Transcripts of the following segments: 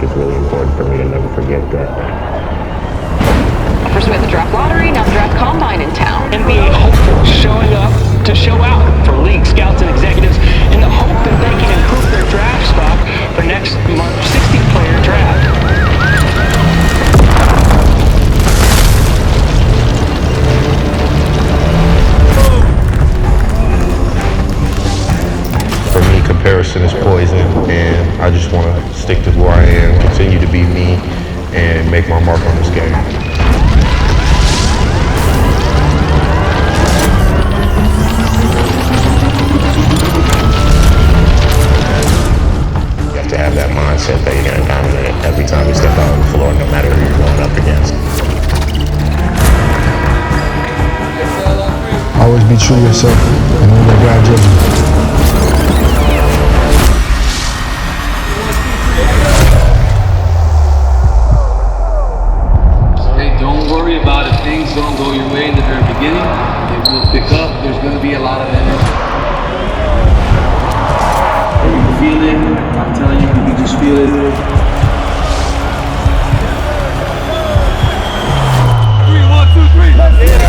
think it's really important for me to never forget that. First we had the draft lottery, now the draft combine in town. NBA hopefuls showing up to show out for league scouts and executives in the hope that they can improve their draft spot for next month's 60-player draft. For me, comparison is poison, and I just want to stick to who I am, continue to be me, and make my mark on this game. You have to have that mindset that you're going to dominate every time you step out on the floor, no matter who you're going up against. Always be true to yourself and don't let God judge you. Don't go your way in the very beginning. It will pick up. There's going to be a lot of energy. And you can feel it. I'm telling you, you can just feel it. 3, 1, 2, 3. Let's go.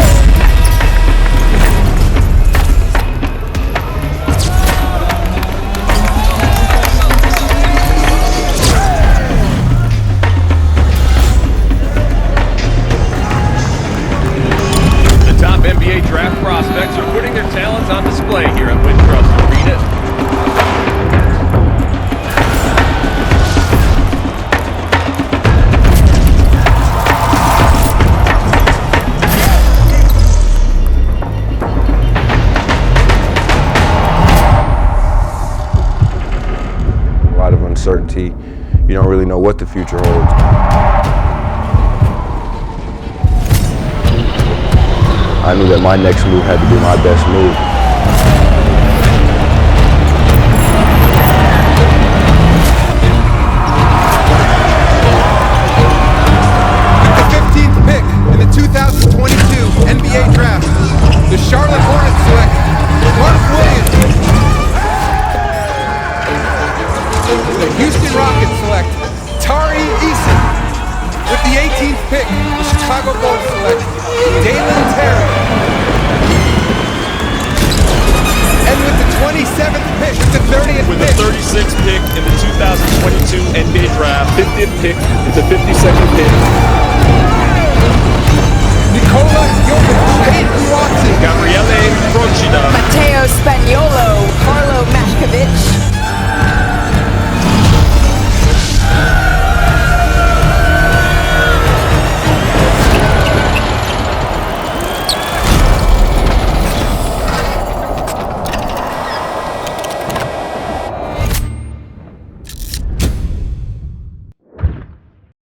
NBA draft prospects are putting their talents on display here at Wintrust Arena. A lot of uncertainty. You don't really know what the future holds. I knew that my next move had to be my best move. With the 15th pick in the 2022 NBA Draft, the Charlotte Hornets select Mark Williams. The Houston Rockets select Tari Eason. With the 18th pick, the Chicago Bulls select Dalen Terry. And with the 27th pick, the 30th With pick. the 36th pick in the 2022 NBA Draft, 50th pick is the 52nd pick. Nikola Jokic, Peyton Watson. Gabriele Procida. Matteo Spagnolo, Carlo Mashkovich.